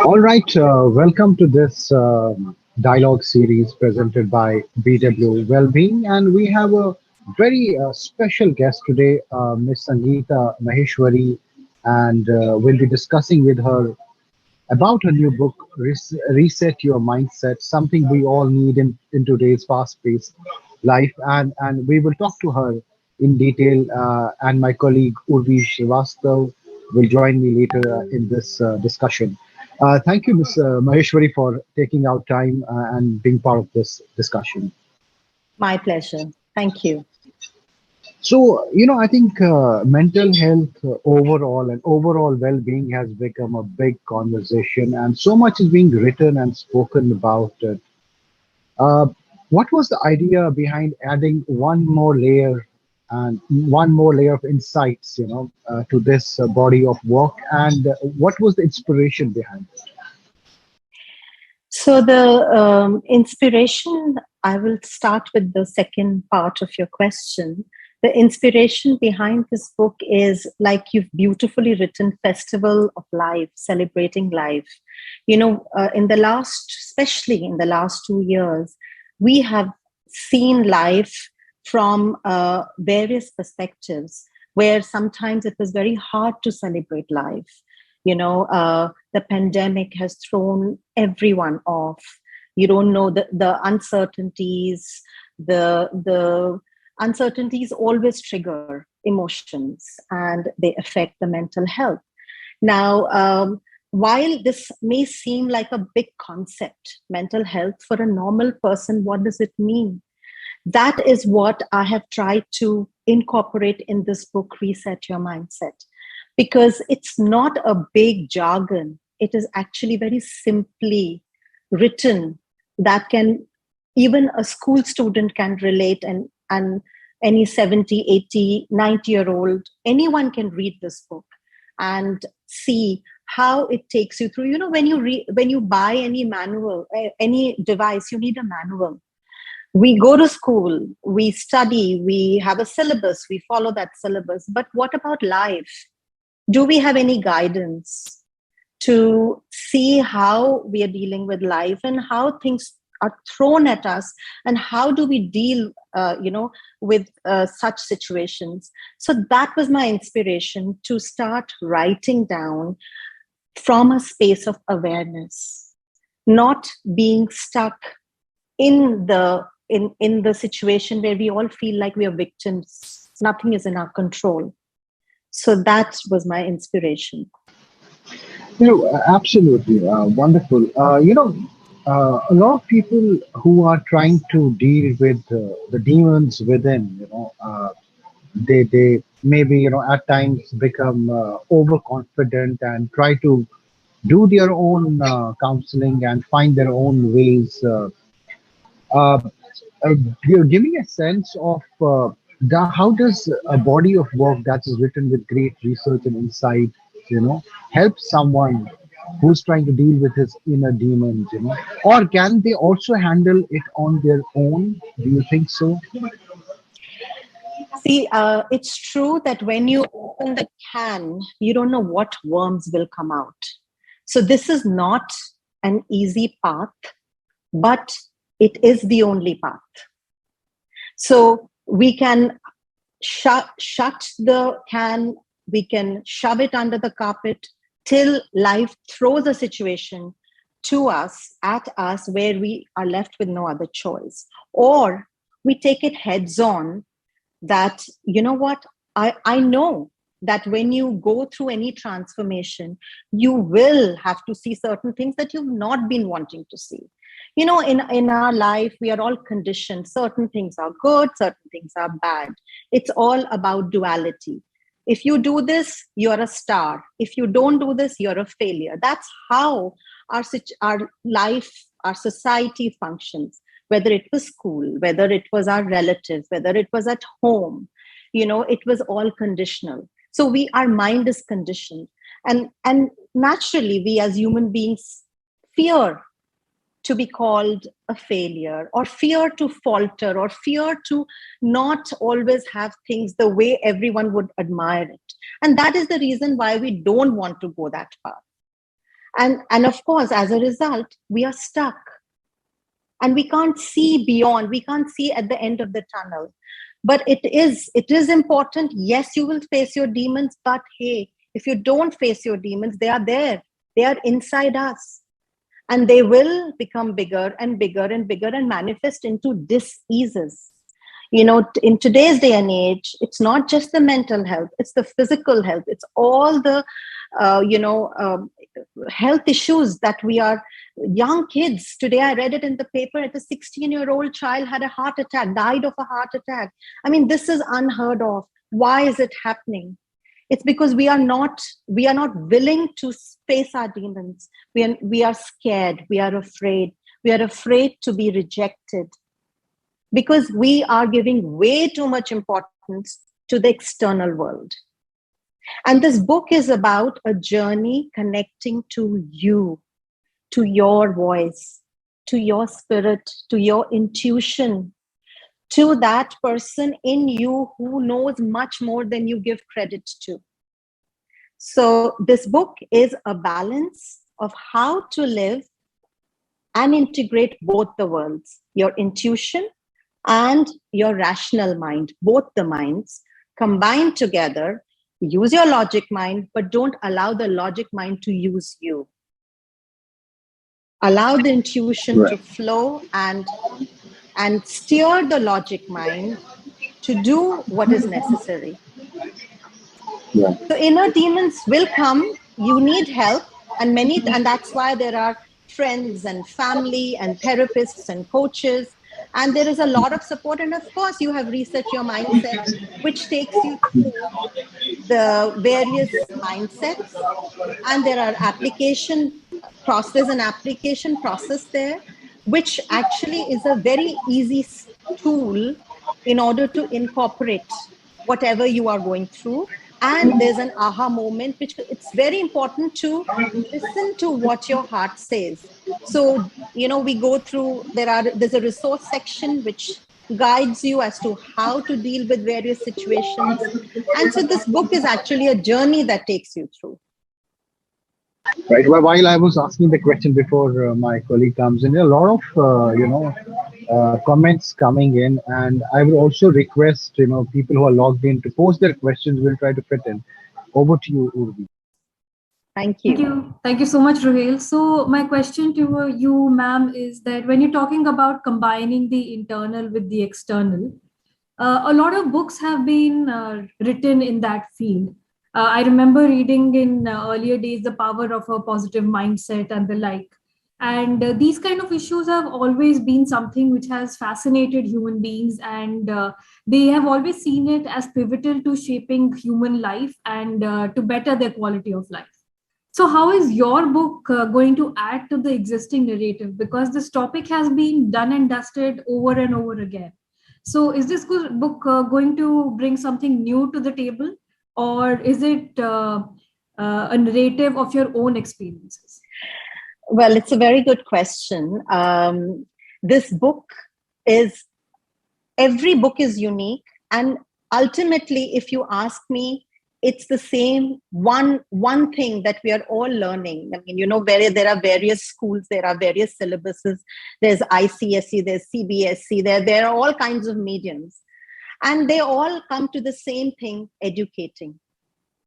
All right, welcome to this dialogue series presented by BW Wellbeing, and we have a very special guest today, Miss Sangeeta Maheshwari, and we'll be discussing with her about her new book, Reset Your Mindset, something we all need in today's fast-paced life, and we will talk to her in detail. And my colleague Urvi Srivastav will join me later in this discussion. Thank you, Ms. Maheshwari, for taking out time and being part of this discussion. My pleasure. Thank you. So, I think mental health overall and overall well-being has become a big conversation, and so much is being written and spoken about it. Uh, what was the idea behind adding one more layer and one more layer of insights, to this body of work, and what was the inspiration behind it? So the inspiration, I will start with the second part of your question. The inspiration behind this book is, like you've beautifully written, Festival of Life, celebrating life. Especially in the last 2 years, we have seen life from various perspectives, where sometimes it was very hard to celebrate life. The pandemic has thrown everyone off. You don't know the uncertainties. The uncertainties always trigger emotions, and they affect the mental health. Now, while this may seem like a big concept, mental health for a normal person, what does it mean? That is what I have tried to incorporate in this book, Reset Your Mindset, because it's not a big jargon. It is actually very simply written that can even a school student can relate, and any 70, 80, 90-year-old, anyone can read this book and see how it takes you through. When you buy any manual, any device, you need a manual. We go to school, we study, we have a syllabus, we follow that syllabus. But what about life? Do we have any guidance to see how we are dealing with life and how things are thrown at us, and how do we deal with such situations? So that was my inspiration, to start writing down from a space of awareness, not being stuck in the situation where we all feel like we are victims. Nothing is in our control. So that was my inspiration. Absolutely wonderful. A lot of people who are trying to deal with the demons within, they maybe at times become overconfident and try to do their own counseling and find their own ways. Uh, you're giving a sense of how does a body of work that is written with great research and insight, help someone who's trying to deal with his inner demons, or can they also handle it on their own? Do you think so? See, it's true that when you open the can, you don't know what worms will come out. So this is not an easy path, but it is the only path. So we can shut the can, we can shove it under the carpet till life throws a situation at us, where we are left with no other choice. Or we take it heads on, that, I know that when you go through any transformation, you will have to see certain things that you've not been wanting to see. In our life, we are all conditioned. Certain things are good, certain things are bad. It's all about duality. If you do this, you're a star. If you don't do this, you're a failure. That's how our life, our society functions. Whether it was school, whether it was our relatives, whether it was at home, it was all conditional. So our mind is conditioned. And naturally, we as human beings fear to be called a failure, or fear to falter, or fear to not always have things the way everyone would admire it. And that is the reason why we don't want to go that far. And of course, as a result, we are stuck and we can't see beyond, we can't see at the end of the tunnel. But it is important. Yes, you will face your demons, but hey, if you don't face your demons, they are there, they are inside us, and they will become bigger and bigger and bigger and manifest into diseases. In today's day and age, it's not just the mental health, it's the physical health, it's all the uh, you know uh, health issues that we are. Young kids today, I read it in the paper, a 16-year-old child had a heart attack, died of a heart attack. I mean, this is unheard of. Why is it happening? It's because we are not willing to face our demons. We are scared, we are afraid to be rejected, because we are giving way too much importance to the external world. And this book is about a journey connecting to you, to your voice, to your spirit, to your intuition, to that person in you who knows much more than you give credit to. So, this book is a balance of how to live and integrate both the worlds, your intuition and your rational mind, both the minds combined together. Use your logic mind, but don't allow the logic mind to use you. Allow the intuition to Right. flow, and steer the logic mind to do what is necessary. Yeah. So inner demons will come. You need help, and that's why there are friends and family and therapists and coaches, and there is a lot of support. And of course, you have Reset Your Mindset, which takes you through the various mindsets, and there are application process there, which actually is a very easy tool in order to incorporate whatever you are going through. And there's an aha moment, which it's very important to listen to what your heart says. So we go through, there's a resource section which guides you as to how to deal with various situations. And so this book is actually a journey that takes you through. Right. Well, while I was asking the question before my colleague comes in, a lot of comments coming in, and I will also request people who are logged in to post their questions. We'll try to fit in. Over to you, Urvi. Thank Thank you. you. Thank you so much, Ruhail. So my question to you, ma'am, is that when you're talking about combining the internal with the external, a lot of books have been written in that field. I remember reading in earlier days The Power of a Positive Mindset and the like. And these kind of issues have always been something which has fascinated human beings, and they have always seen it as pivotal to shaping human life and to better their quality of life. So, how is your book going to add to the existing narrative? Because this topic has been done and dusted over and over again. So, is this book going to bring something new to the table, or is it a narrative of your own experiences? Well, it's a very good question. This book is, every book is unique. And ultimately, if you ask me, it's the same one thing that we are all learning. I mean, where there are various schools, there are various syllabuses, there's ICSE, there's CBSE, there are all kinds of mediums. And they all come to the same thing: educating.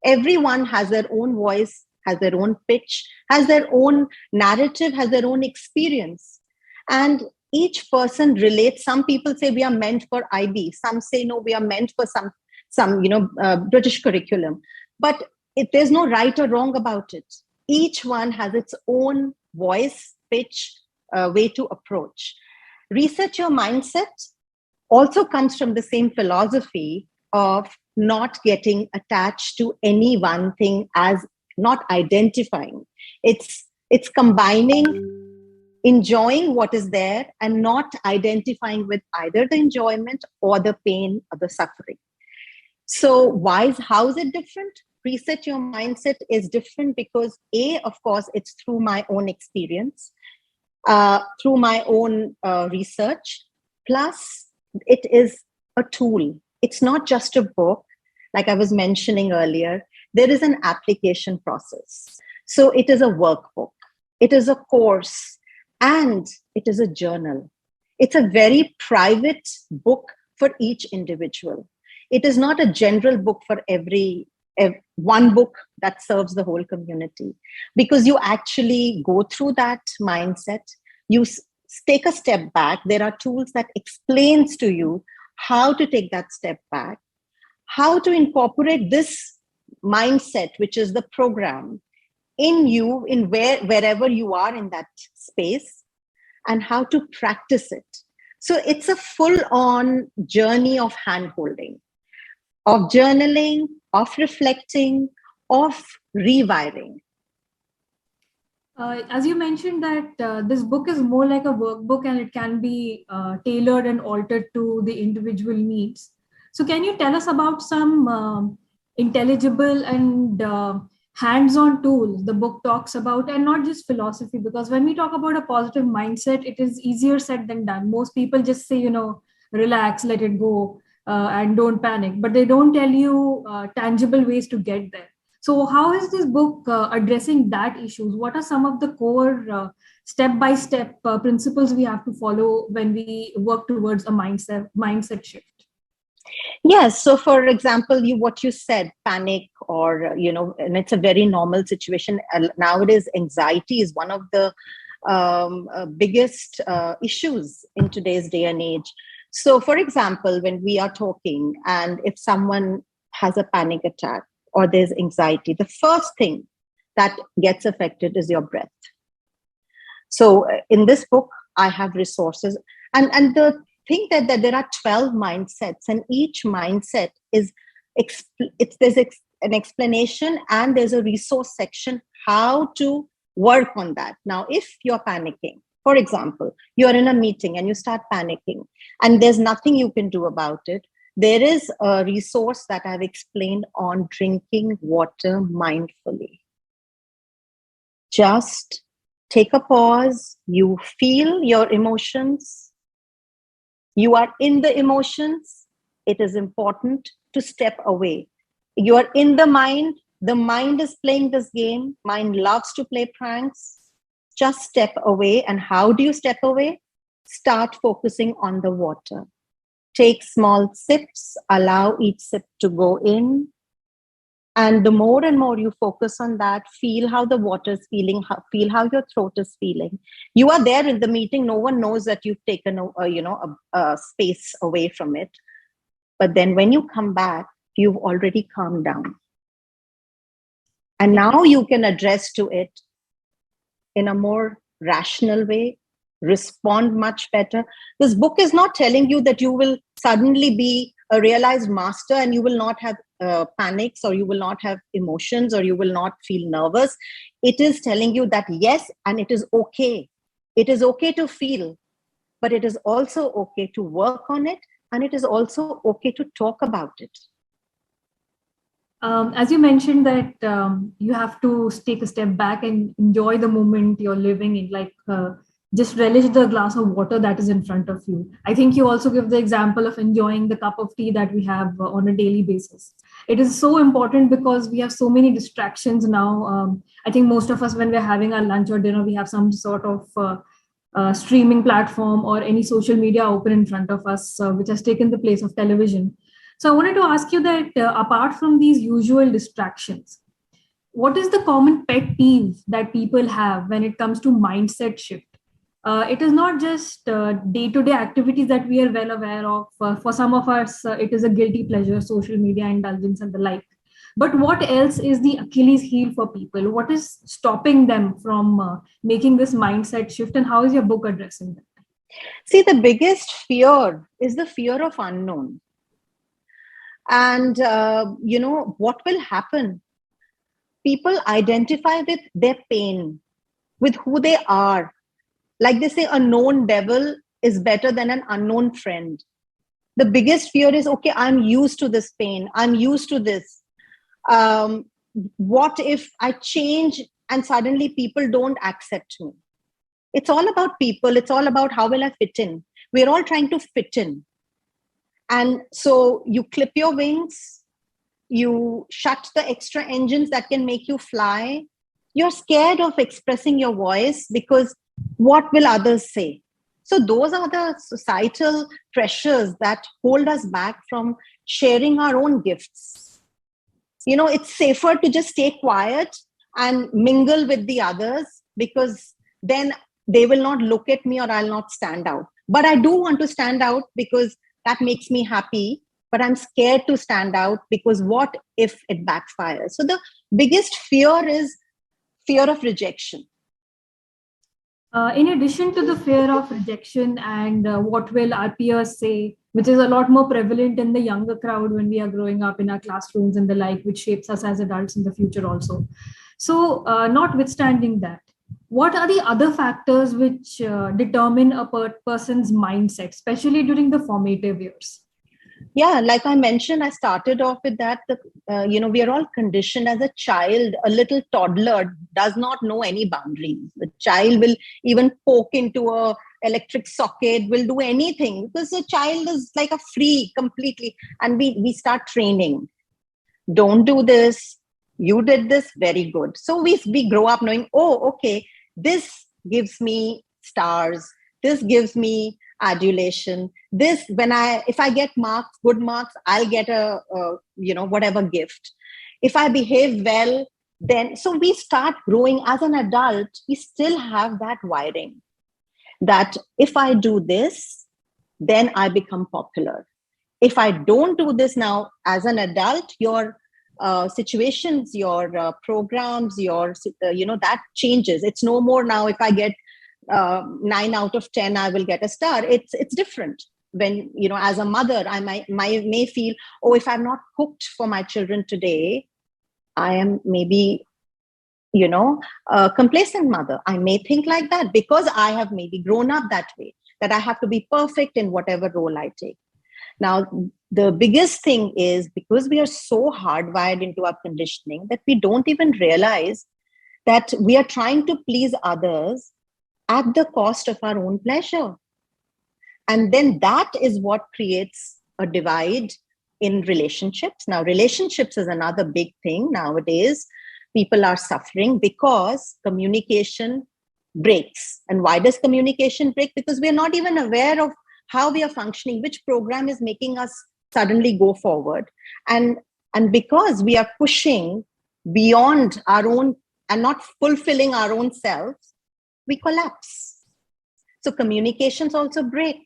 Everyone has their own voice, has their own pitch, has their own narrative, has their own experience. And each person relates. Some people say we are meant for IB. Some say no, we are meant for some British curriculum. But there's no right or wrong about it. Each one has its own voice, pitch, way to approach. Reset Your Mindset also comes from the same philosophy of not getting attached to any one thing, as not identifying. It's combining enjoying what is there and not identifying with either the enjoyment or the pain or the suffering. So how is it different? Reset Your Mindset is different because of course, it's through my own experience, through my own research. Plus, it is a tool. It's not just a book. Like I was mentioning earlier, there is an application process. So it is a workbook. it is a course, and it is a journal. It's a very private book for each individual. It is not a general book for one book that serves the whole community, because you actually go through that mindset. You take a step back. There are tools that explains to you how to take that step back, how to incorporate this mindset, which is the program, in you, in wherever you are in that space, and how to practice it. So it's a full-on journey of hand-holding, of journaling, of reflecting, of rewiring. As you mentioned that this book is more like a workbook and it can be tailored and altered to the individual needs. So can you tell us about some intelligible and hands-on tools the book talks about, and not just philosophy? Because when we talk about a positive mindset, it is easier said than done. Most people just say, relax, let it go, and don't panic, but they don't tell you tangible ways to get there. So how is this book addressing that issues? What are some of the core step-by-step principles we have to follow when we work towards a mindset shift? Yes. So, for example, what you said, panic, or, and it's a very normal situation. Nowadays, anxiety is one of the biggest issues in today's day and age. So, for example, when we are talking, and if someone has a panic attack or there's anxiety, the first thing that gets affected is your breath. So, in this book, I have resources, and the think that there are 12 mindsets, and each mindset is there's an explanation, and there's a resource section how to work on that. Now, if you're panicking, for example, you're in a meeting and you start panicking and there's nothing you can do about it, there is a resource that I've explained on drinking water mindfully. Just take a pause, you feel your emotions. You are in the emotions. It is important to step away. You are in the mind is playing this game. Mind loves to play pranks. Just step away. And how do you step away? Start focusing on the water. Take small sips, allow each sip to go in. And the more and more you focus on that, feel how the water is feeling, feel how your throat is feeling. You are there in the meeting. No one knows that you've taken a space away from it. But then when you come back, you've already calmed down. And now you can address to it in a more rational way, respond much better. This book is not telling you that you will suddenly be a realized master and you will not have panics, or you will not have emotions, or you will not feel nervous. It is telling you that yes, and it is okay. It is okay to feel, but it is also okay to work on it, and it is also okay to talk about it. As you mentioned that you have to take a step back and enjoy the moment you're living in, like just relish the glass of water that is in front of you. I think you also give the example of enjoying the cup of tea that we have on a daily basis. It is so important because we have so many distractions now. I think most of us, when we're having our lunch or dinner, we have some sort of streaming platform or any social media open in front of us, which has taken the place of television. So I wanted to ask you that apart from these usual distractions, what is the common pet peeve that people have when it comes to mindset shift? It is not just day-to-day activities that we are well aware of. For some of us, it is a guilty pleasure, social media indulgence and the like. But what else is the Achilles heel for people? What is stopping them from making this mindset shift, and how is your book addressing that? See, the biggest fear is the fear of unknown. And, what will happen? People identify with their pain, with who they are. Like they say, a known devil is better than an unknown friend. The biggest fear is, okay, I'm used to this pain. I'm used to this. What if I change and suddenly people don't accept me? It's all about people. It's all about how will I fit in? We're all trying to fit in. And so you clip your wings, you shut the extra engines that can make you fly, You're scared of expressing your voice because what will others say? So those are the societal pressures that hold us back from sharing our own gifts. It's safer to just stay quiet and mingle with the others, because then they will not look at me or I'll not stand out. But I do want to stand out because that makes me happy. But I'm scared to stand out because what if it backfires? So the biggest fear is fear of rejection. In addition to the fear of rejection and what will our peers say, which is a lot more prevalent in the younger crowd when we are growing up in our classrooms and the like, which shapes us as adults in the future also. So, notwithstanding that, what are the other factors which determine a person's mindset, especially during the formative years? Yeah, like I mentioned, I started off with that. We are all conditioned as a child. A little toddler does not know any boundaries. The child will even poke into a electric socket, will do anything, because the child is like a free completely. And we start training. Don't do this. You did this, very good. So we grow up knowing, oh, okay, this gives me stars. This gives me adulation. This, if I get good marks, I'll get a whatever gift. If I behave well, then, so we start growing as an adult. We still have that wiring that if I do this, then I become popular. If I don't do this now as an adult, your situations, your programs, that changes. It's no more now. If I get 9 out of 10, I will get a star. It's different. When, as a mother, I may feel, oh, if I'm not cooked for my children today, I am maybe, a complacent mother. I may think like that because I have maybe grown up that way, that I have to be perfect in whatever role I take. Now, the biggest thing is, because we are so hardwired into our conditioning that we don't even realize that we are trying to please others at the cost of our own pleasure. And then that is what creates a divide in relationships. Now, relationships is another big thing nowadays. People are suffering because communication breaks. And why does communication break? Because we're not even aware of how we are functioning, which program is making us suddenly go forward. And because we are pushing beyond our own and not fulfilling our own selves, we collapse. So communications also break.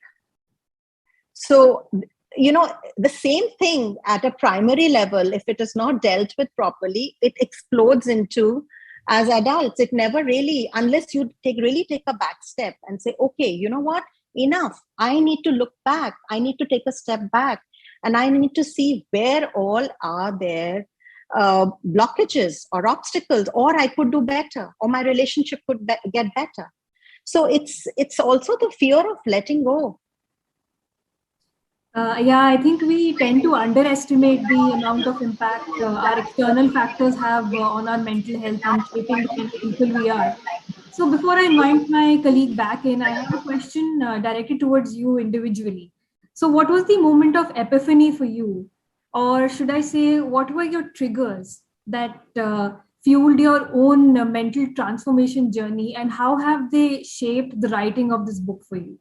So, the same thing at a primary level, if it is not dealt with properly, it explodes into, as adults, it never really, unless you really take a back step and say, okay, you know what, enough. I need to look back. I need to take a step back. And I need to see where all are there blockages or obstacles, or I could do better, or my relationship could get better. So it's also the fear of letting go. I think we tend to underestimate the amount of impact our external factors have on our mental health and shaping the kind of people we are. So before I invite my colleague back in, I have a question directed towards you individually. So what was the moment of epiphany for you? Or should I say, what were your triggers that fueled your own mental transformation journey, and how have they shaped the writing of this book for you?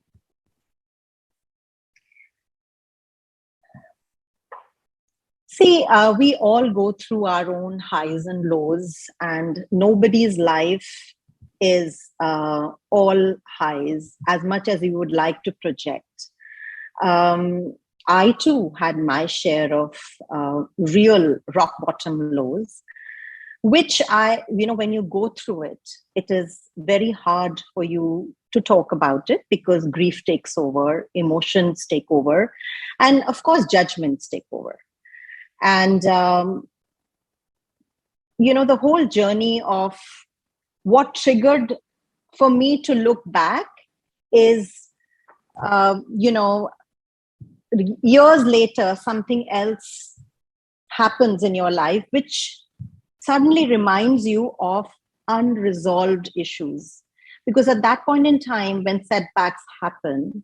See, we all go through our own highs and lows, and nobody's life is all highs as much as you would like to project. I too had my share of real rock bottom lows, which when you go through it, it is very hard for you to talk about it because grief takes over, emotions take over, and of course, judgments take over. And, the whole journey of what triggered for me to look back is, years later, something else happens in your life, which suddenly reminds you of unresolved issues. Because at that point in time, when setbacks happen,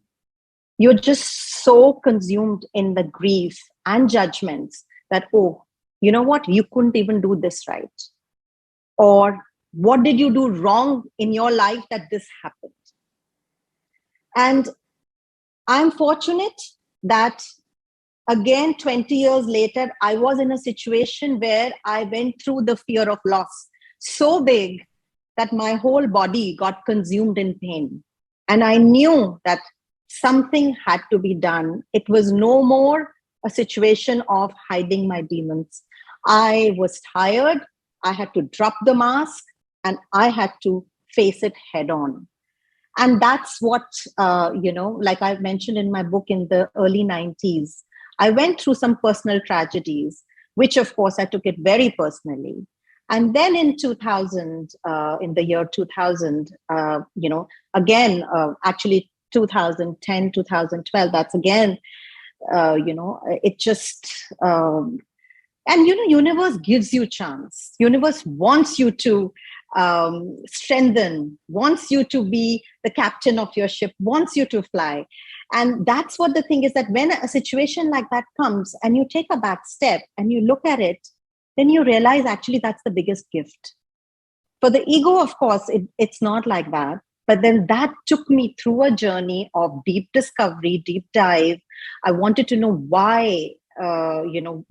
you're just so consumed in the grief and judgments that, oh, you know what? You couldn't even do this right. Or What did you do wrong in your life that this happened? And I'm fortunate that, again, 20 years later, I was in a situation where I went through the fear of loss so big that my whole body got consumed in pain. And I knew that something had to be done. It was no more a situation of hiding my demons. I was tired. I had to drop the mask and I had to face it head on. And that's what, like I've mentioned in my book, in the early 90s, I went through some personal tragedies, which of course I took it very personally. And then in 2000, in the year 2000, again, actually 2010, 2012, that's again, it just, and universe gives you chance. Universe wants you to strengthen, wants you to be the captain of your ship, wants you to fly. And that's what the thing is, that when a situation like that comes and you take a back step and you look at it, then you realize actually that's the biggest gift. For the ego, of course, it's not like that. But then that took me through a journey of deep discovery, deep dive. I wanted to know why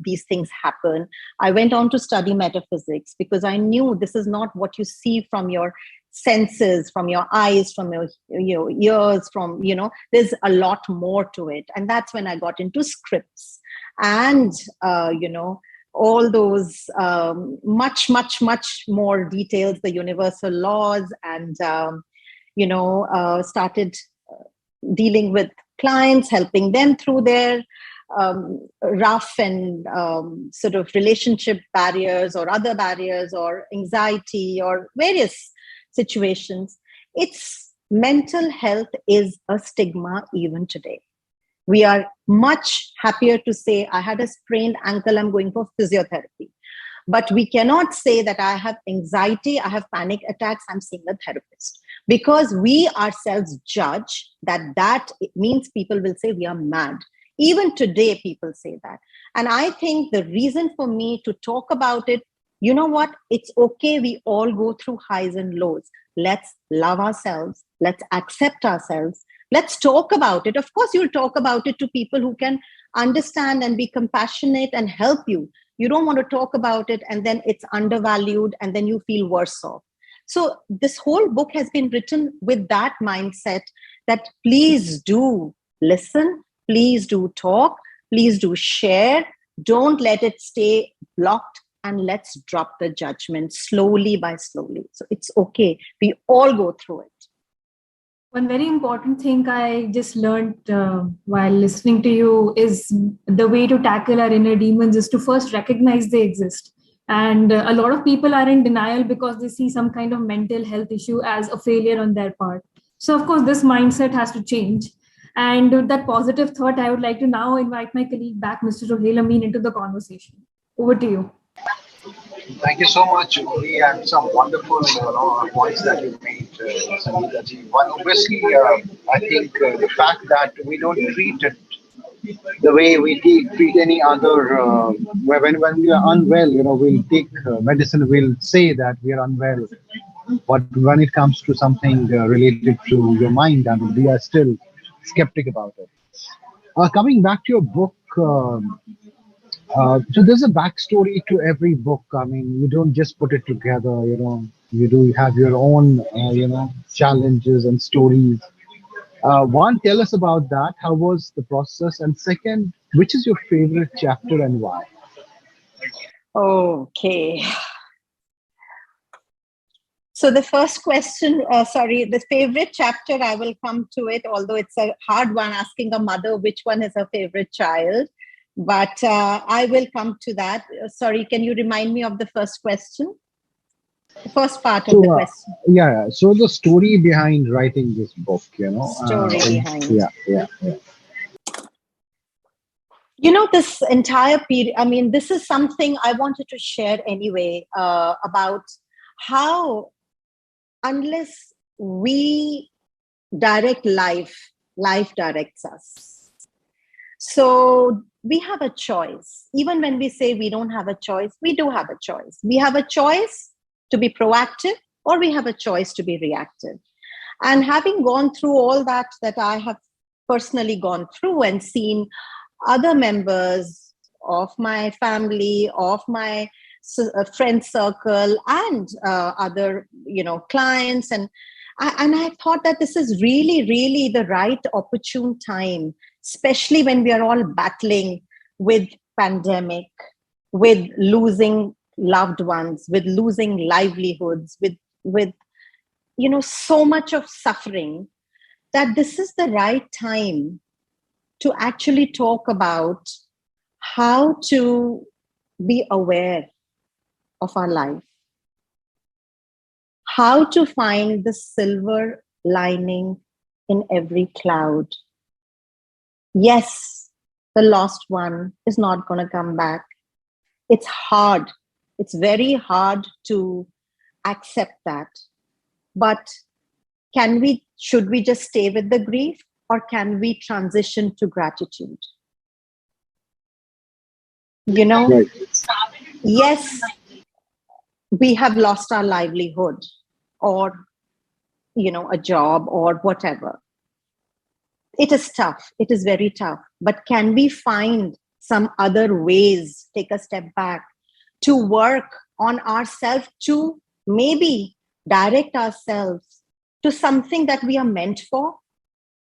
these things happen. I went on to study metaphysics because I knew this is not what you see from your senses, from your eyes, from your ears, from, there's a lot more to it. And that's when I got into scripts and, all those much, much, much more details, the universal laws, and, started dealing with clients, helping them through their rough and sort of relationship barriers or other barriers or anxiety or various situations. It's mental health is a stigma even today. We are much happier to say, I had a sprained ankle, I'm going for physiotherapy. But we cannot say that I have anxiety, I have panic attacks, I'm seeing a therapist. Because we ourselves judge that it means people will say we are mad. Even today, people say that. And I think the reason for me to talk about it, you know what? It's okay. We all go through highs and lows. Let's love ourselves. Let's accept ourselves. Let's talk about it. Of course, you'll talk about it to people who can understand and be compassionate and help you. You don't want to talk about it and then it's undervalued and then you feel worse off. So this whole book has been written with that mindset that please do listen. Please do talk. Please do share. Don't let it stay blocked, and let's drop the judgment slowly by slowly. So it's okay. We all go through it. One very important thing I just learned while listening to you is the way to tackle our inner demons is to first recognize they exist. And a lot of people are in denial because they see some kind of mental health issue as a failure on their part. So, of course, this mindset has to change. And with that positive thought, I would like to now invite my colleague back, Mr. Rohel Amin, into the conversation. Over to you. Thank you so much, Uri, and some wonderful points that you made, Sangeeta ji. One, obviously, I think the fact that we don't treat it the way we treat any other, when we are unwell, we'll take medicine, we'll say that we are unwell. But when it comes to something related to your mind, I mean, we are still skeptic about it. Coming back to your book, so there's a backstory to every book. I mean, you don't just put it together, you do have your own, challenges and stories. One, tell us about that. How was the process? And second, which is your favorite chapter and why? Okay. So the first question, the favorite chapter, I will come to it, although it's a hard one asking a mother which one is her favorite child. But I will come to that. Sorry, can you remind me of the first question? The first part of the question. Yeah. So the story behind writing this book, Story behind. Yeah. This entire period, I mean, this is something I wanted to share anyway, about how unless we direct life directs us. So we have a choice. Even when we say we don't have a choice, we do have a choice. We have a choice to be proactive or we have a choice to be reactive. And having gone through all that I have personally gone through and seen other members of my family, of my friend circle, and other, clients, and I thought that this is really, really the right opportune time, especially when we are all battling with pandemic, with losing loved ones, with losing livelihoods, with so much of suffering, that this is the right time to actually talk about how to be aware of our life, how to find the silver lining in every cloud. Yes, the lost one is not going to come back. It's hard. It's very hard to accept that. But should we just stay with the grief, or can we transition to gratitude? Right. Yes, we have lost our livelihood, or, a job or whatever. It is tough. It is very tough. But can we find some other ways, take a step back, to work on ourselves, to maybe direct ourselves to something that we are meant for,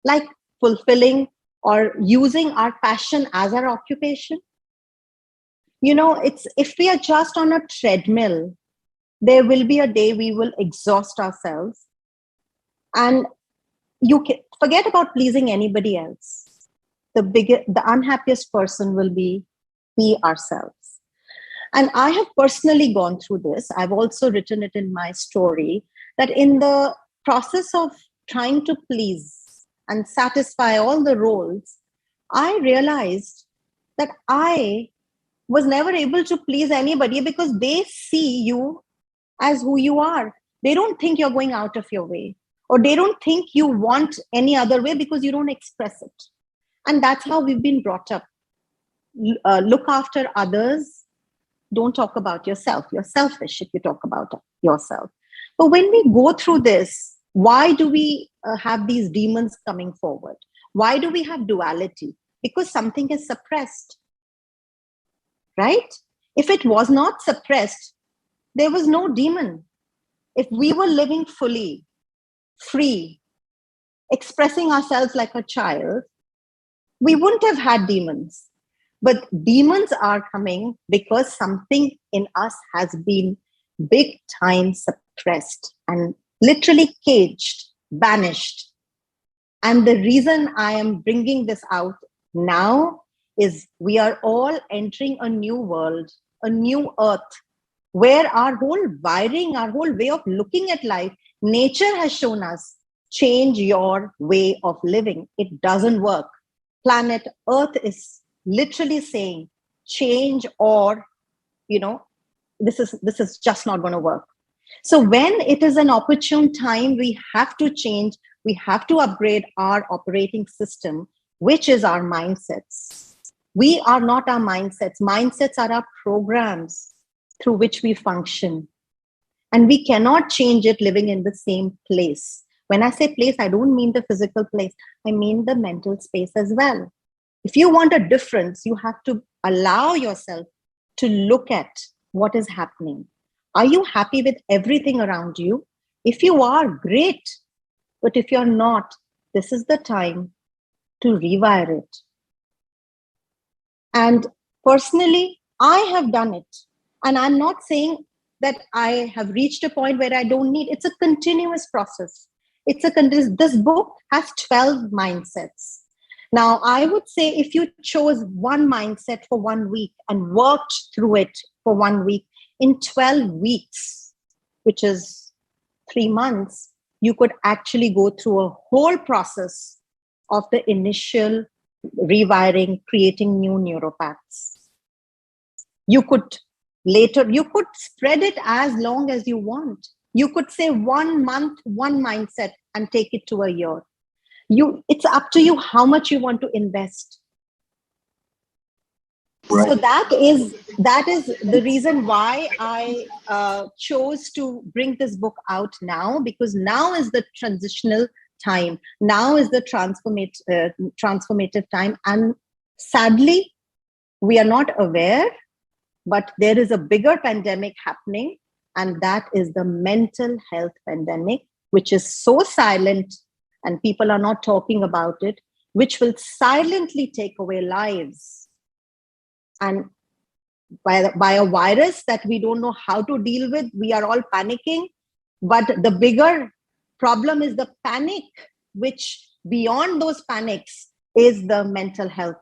like fulfilling or using our passion as our occupation? It's, if we are just on a treadmill, there will be a day we will exhaust ourselves, and you can forget about pleasing anybody else. The unhappiest person will be we ourselves. And I have personally gone through this. I've also written it in my story, that in the process of trying to please and satisfy all the roles, I realized that I was never able to please anybody, because they see you as who you are. They don't think you're going out of your way, or they don't think you want any other way because you don't express it. And that's how we've been brought up. Look after others. Don't talk about yourself. You're selfish if you talk about yourself. But when we go through this, why do we have these demons coming forward? Why do we have duality? Because something is suppressed, right? If it was not suppressed, there was no demon. If we were living fully, free, expressing ourselves like a child, we wouldn't have had demons. But demons are coming because something in us has been big time suppressed and literally caged, banished. And the reason I am bringing this out now is we are all entering a new world, a new earth, where our whole wiring, our whole way of looking at life, nature has shown us, change your way of living. It doesn't work. Planet Earth is literally saying, change, or, this is just not going to work. So when it is an opportune time, we have to change. We have to upgrade our operating system, which is our mindsets. We are not our mindsets. Mindsets are our programs through which we function. And we cannot change it living in the same place. When I say place, I don't mean the physical place. I mean the mental space as well. If you want a difference, you have to allow yourself to look at what is happening. Are you happy with everything around you? If you are, great. But if you're not, this is the time to rewire it. And personally, I have done it. And I'm not saying that I have reached a point where I don't need. It's a continuous process. This book has 12 mindsets. Now, I would say if you chose one mindset for 1 week and worked through it for 1 week, in 12 weeks, which is 3 months, you could actually go through a whole process of the initial rewiring, creating new neuropaths. You could spread it as long as you want. You could say 1 month, one mindset, and take it to a year. It's up to you how much you want to invest. So that is the reason why I chose to bring this book out now, because now is the transitional time. Now is the transformative time, and sadly, we are not aware, but there is a bigger pandemic happening, and that is the mental health pandemic, which is so silent, and people are not talking about it, which will silently take away lives. And by a virus that we don't know how to deal with, we are all panicking. But the bigger problem is the panic, which beyond those panics is the mental health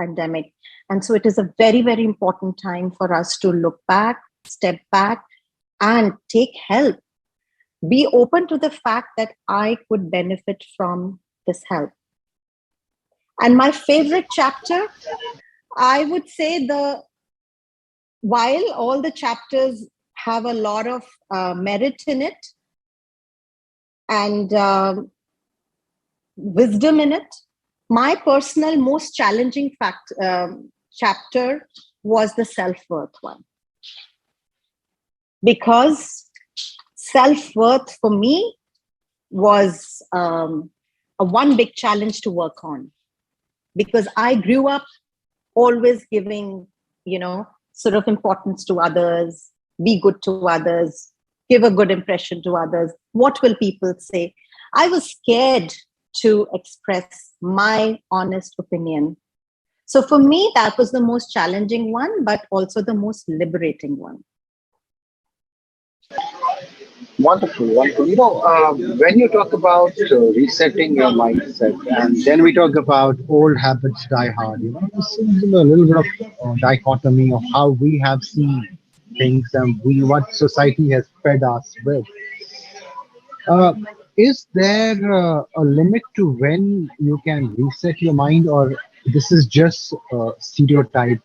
pandemic. And so it is a very, very important time for us to look back, step back, and take help. Be open to the fact that I could benefit from this help. And my favorite chapter, I would say, while all the chapters have a lot of merit in it and wisdom in it, my personal most challenging chapter was the self-worth one. Because self-worth for me was a one big challenge to work on. Because I grew up always giving, sort of importance to others, be good to others, give a good impression to others. What will people say? I was scared to express my honest opinion. So for me, that was the most challenging one, but also the most liberating one. Wonderful, wonderful. When you talk about resetting your mindset, and then we talk about old habits die hard, this is a little bit of dichotomy of how we have seen things and what society has fed us with. Uh, is there a limit to when you can reset your mind, or this is just stereotype?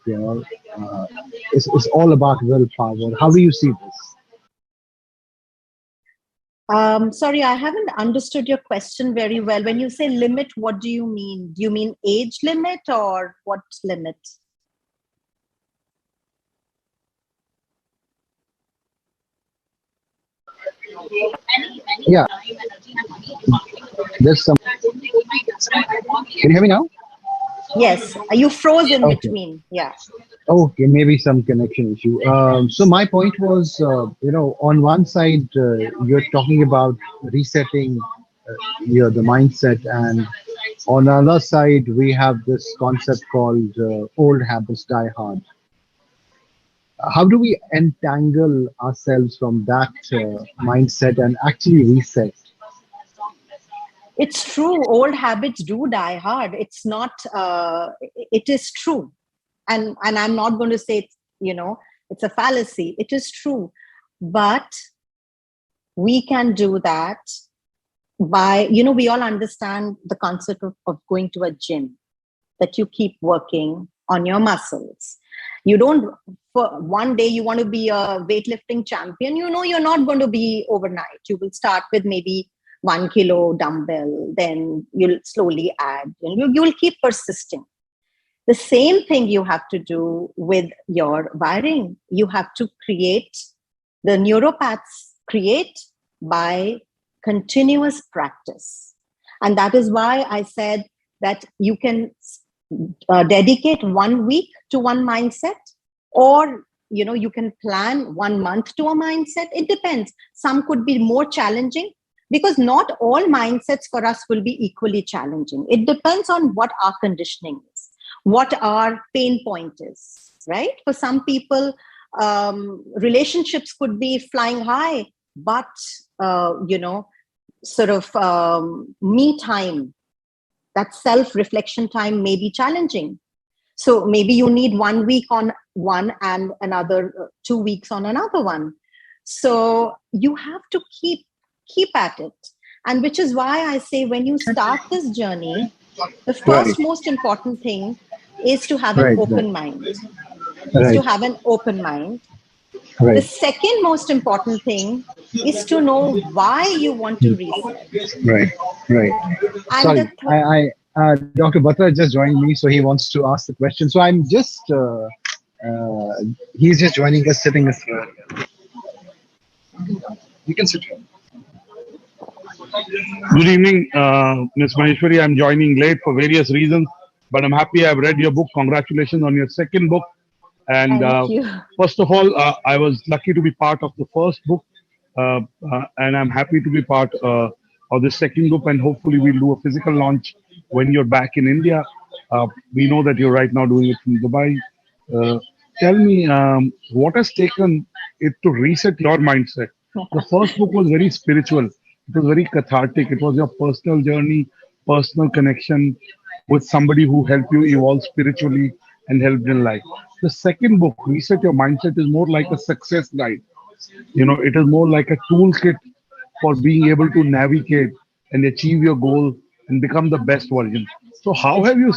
It's all about willpower. How do you see this? Sorry, I haven't understood your question very well. When you say limit, what do you mean? Do you mean age limit or what limit? Yeah, there's some. Can you hear me now? Yes, you froze in Okay. between. Yeah. Okay, maybe some connection issue. So my point was, on one side, you're talking about resetting, the mindset, and on the other side, we have this concept called old habits die hard. How do we entangle ourselves from that mindset and actually reset? It's true. Old habits do die hard. It's not, it is true. And I'm not going to say, it's a fallacy. It is true. But we can do that by, we all understand the concept of going to a gym, that you keep working on your muscles. You don't, for one day you want to be a weightlifting champion, you're not going to be overnight. You will start with maybe 1 kilo dumbbell, then you'll slowly add, and you'll keep persisting. The same thing you have to do with your wiring. You have to create the neuropaths, create by continuous practice. And that is why I said that you can dedicate 1 week to one mindset, or you can plan 1 month to a mindset. It depends. Some could be more challenging, because not all mindsets for us will be equally challenging. It depends on what our conditioning is, what our pain point is, right? For some people, relationships could be flying high, but me time, that self-reflection time may be challenging. So maybe you need 1 week on one and another 2 weeks on another one. So you have to keep at it. And which is why I say, when you start this journey, the first most important thing is to have an open mind. Right. To have an open mind. Right. The second most important thing is to know why you want to reset. Right. And Sorry, Dr. Batra just joined me, so he wants to ask the question. So I'm just, he's just joining us, sitting us here. You can sit here. Good evening, Ms. Maheshwari. I'm joining late for various reasons, but I'm happy I've read your book. Congratulations on your second book. And Thank you. first of all, I was lucky to be part of the first book, and I'm happy to be part of the second book. And hopefully, we'll do a physical launch when you're back in India. We know that you're right now doing it from Dubai. Uh, Tell me, what has taken it to reset your mindset? The first book was very spiritual. It was very cathartic. It was your personal journey, personal connection with somebody who helped you evolve spiritually and helped in life. The second book, Reset Your Mindset, is more like a success guide. It is more like a toolkit for being able to navigate and achieve your goal and become the best version. So, how have you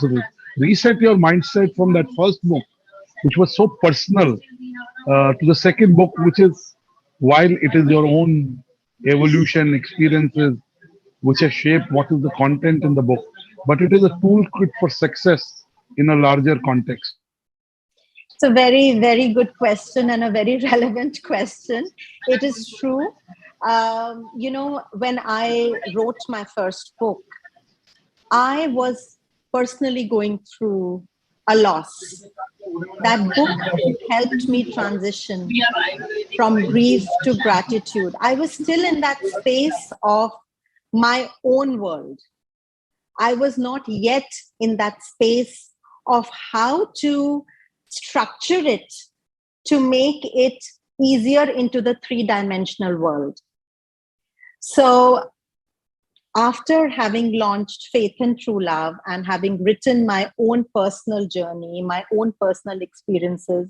reset your mindset from that first book, which was so personal, to the second book, which is, while it is your own evolution, experiences, which has shaped what is the content in the book, but it is a toolkit for success in a larger context. It's a very, very good question and a very relevant question. It is true. When I wrote my first book, I was personally going through a loss. That book helped me transition from grief to gratitude. I was still in that space of my own world. I was not yet in that space of how to structure it to make it easier into the three-dimensional world. So after having launched Faith and True Love and having written my own personal journey, my own personal experiences,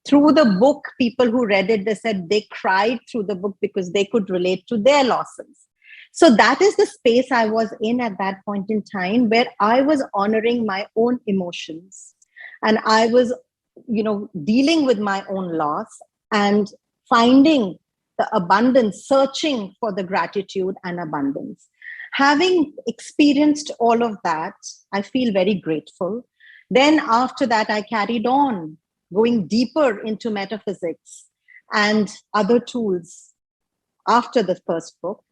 through the book, people who read it, they said they cried through the book because they could relate to their losses. So that is the space I was in at that point in time, where I was honoring my own emotions. And I was, dealing with my own loss and finding the abundance, searching for the gratitude and abundance. Having experienced all of that, I feel very grateful. Then after that, I carried on going deeper into metaphysics and other tools after the first book.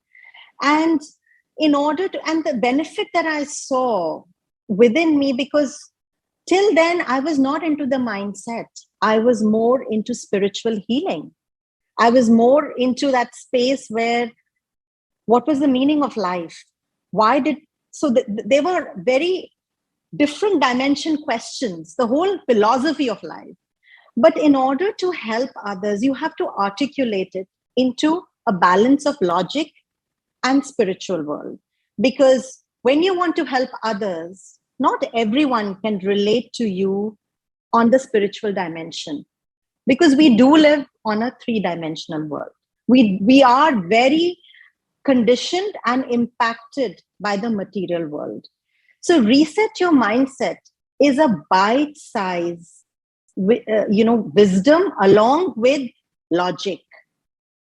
And and the benefit that I saw within me, because till then I was not into the mindset. I was more into spiritual healing. I was more into that space where what was the meaning of life? They were very different dimension questions, the whole philosophy of life. But in order to help others, you have to articulate it into a balance of logic and spiritual world. Because when you want to help others, not everyone can relate to you on the spiritual dimension, because we do live on a three-dimensional world. We are very conditioned and impacted by the material world. So reset your mindset is a bite-size, wisdom along with logic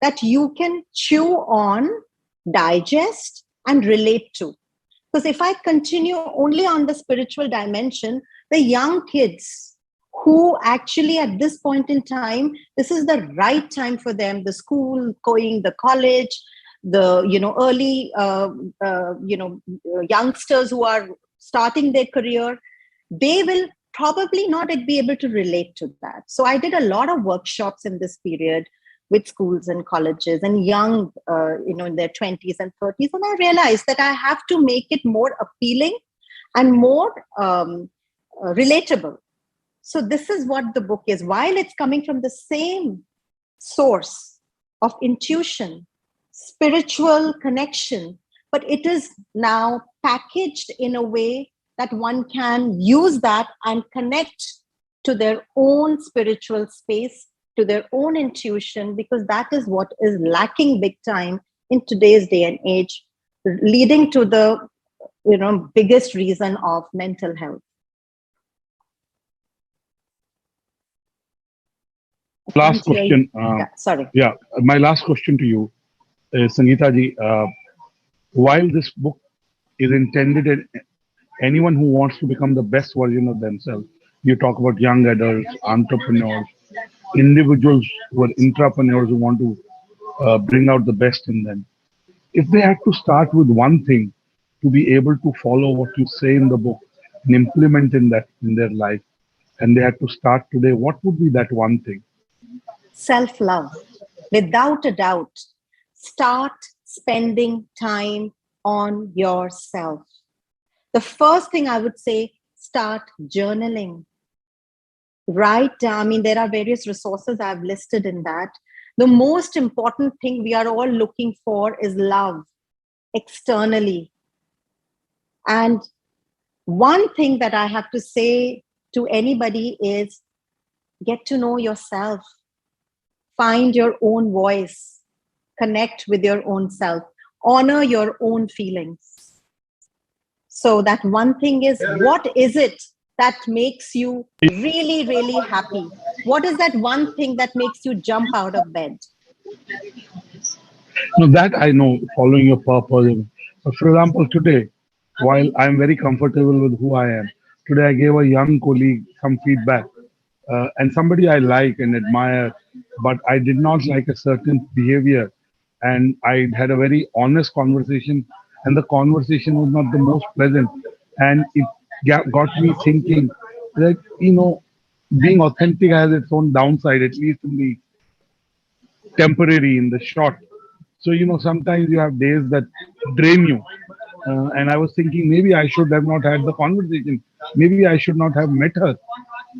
that you can chew on, digest, and relate to. Because if I continue only on the spiritual dimension, the young kids who actually at this point in time, this is the right time for them, the school going, the college, the early youngsters who are starting their career, they will probably not be able to relate to that. So I did a lot of workshops in this period with schools and colleges and young, in their 20s and 30s. And I realized that I have to make it more appealing and more relatable. So this is what the book is. While it's coming from the same source of intuition, spiritual connection, but it is now packaged in a way that one can use that and connect to their own spiritual space, to their own intuition, because that is what is lacking big time in today's day and age, leading to the biggest reason of mental health. Last question. Sorry. Yeah, my last question to you, Sangeeta ji. While this book is intended anyone who wants to become the best version of themselves. You talk about young adults, entrepreneurs, individuals who are intrapreneurs who want to bring out the best in them. If they had to start with one thing to be able to follow what you say in the book and implement in that in their life, and they had to start today, what would be that one thing? Self-love. Without a doubt, start spending time on yourself. The first thing I would say, start journaling. Write down, I mean, there are various resources I've listed in that. The most important thing we are all looking for is love externally. And one thing that I have to say to anybody is get to know yourself, find your own voice, connect with your own self, honor your own feelings. So that one thing is, what is it that makes you really, really happy? What is that one thing that makes you jump out of bed? No, that I know, following your purpose. But for example, today, while I'm very comfortable with who I am, today I gave a young colleague some feedback, and somebody I like and admire, but I did not like a certain behavior, and I had a very honest conversation, and the conversation was not the most pleasant, and it got me thinking that being authentic has its own downside, at least in the temporary, in the short. So, sometimes you have days that drain you. And I was thinking maybe I should have not had the conversation. Maybe I should not have met her.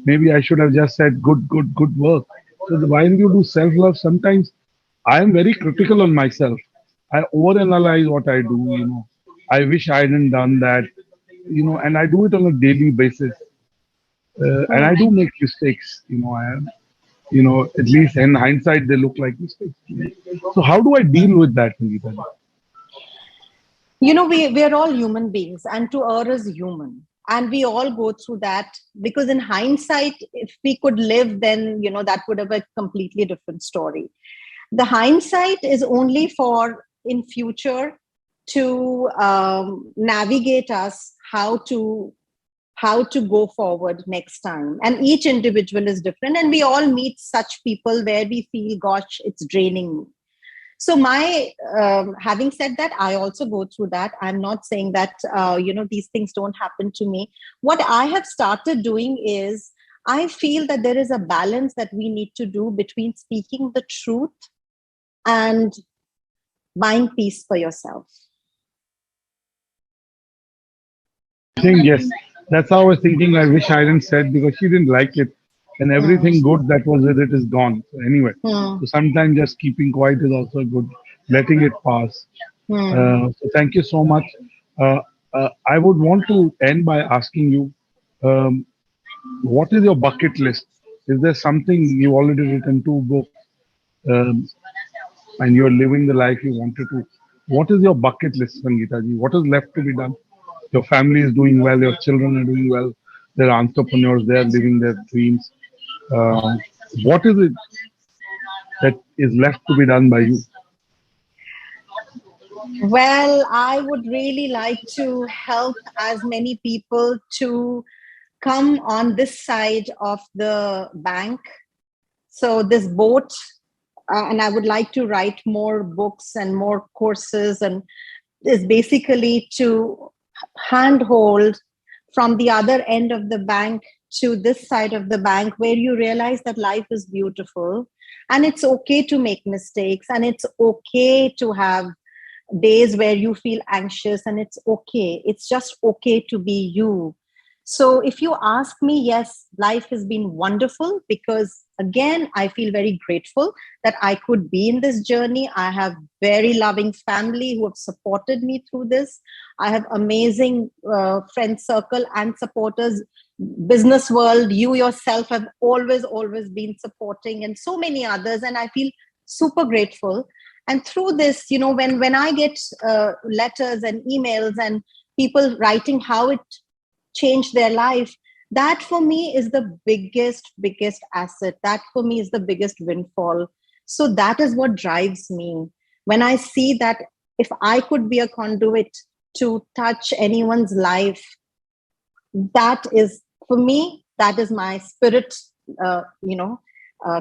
Maybe I should have just said, good, good, good work. So, while you do self love, sometimes I am very critical on myself. I overanalyze what I do. I wish I hadn't done that, and I do it on a daily basis. And I do make mistakes. At least in hindsight, they look like mistakes. So how do I deal with that, Sangeeta? We're all human beings, and to err is human. And we all go through that, because in hindsight, if we could live, then, that would have a completely different story. The hindsight is only for in future to navigate us how to go forward next time. And each individual is different. And we all meet such people where we feel, gosh, it's draining me. So having said that, I also go through that. I'm not saying that, these things don't happen to me. What I have started doing is, I feel that there is a balance that we need to do between speaking the truth and buying peace for yourself. I think, yes, that's how I was thinking. I wish I hadn't said, because she didn't like it. And everything good that was with it is gone. So anyway, so sometimes just keeping quiet is also good, letting it pass. So thank you so much. I would want to end by asking you, um, what is your bucket list? Is there something you've already written two books, um, and you're living the life you wanted to? What is your bucket list, Sangeeta ji? What is left to be done? Your family is doing well, your children are doing well, they're entrepreneurs, they're living their dreams. Uh, what is it that is left to be done by you? Well, I would really like to help as many people to come on this side of the bank. So this boat, and I would like to write more books and more courses, and is basically to handhold from the other end of the bank to this side of the bank, where you realize that life is beautiful and it's okay to make mistakes, and it's okay to have days where you feel anxious, and it's okay. It's just okay to be you. So if you ask me, yes, life has been wonderful, because again, I feel very grateful that I could be in this journey. I have very loving family who have supported me through this. I have amazing friend circle and supporters. Business world, you yourself have always been supporting, and so many others. And I feel super grateful. And through this, when I get letters and emails and people writing how it changed their life, that for me is the biggest asset. That for me is the biggest windfall. So that is what drives me. When I see that if I could be a conduit to touch anyone's life that is, for me, that is my spirit,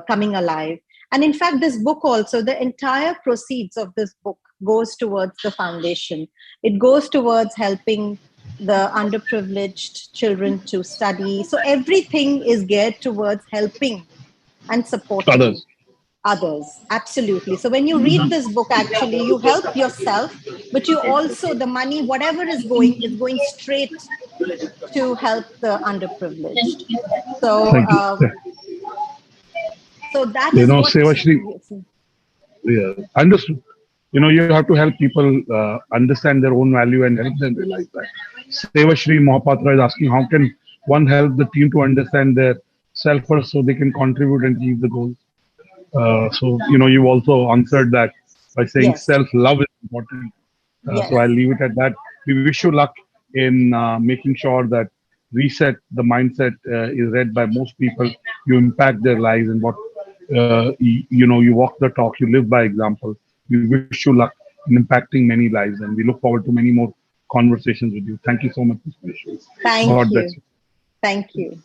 coming alive. And in fact, this book also, the entire proceeds of this book goes towards the foundation. It goes towards helping the underprivileged children to study. So everything is geared towards helping and supporting Others. others. Absolutely. So when you read this book, actually, you help yourself, but you also, the money, whatever is going straight to help the underprivileged. So, Thank you. so that You is know, what. Sevashri, yeah, understood. You know, you have to help people understand their own value and help them realize that. Sevashri Mohapatra is asking, how can one help the team to understand their self first so they can contribute and achieve the goals? So, you know, you also answered that by saying Yes. self-love is important. So Yes. I'll leave it at that. We wish you luck in making sure that reset, the mindset is read by most people. You impact their lives and what, you know, you walk the talk, you live by example. We wish you luck in impacting many lives, and we look forward to many more conversations with you. Thank you so much, Mr. Vishnu. Thank God bless you. you. Thank you.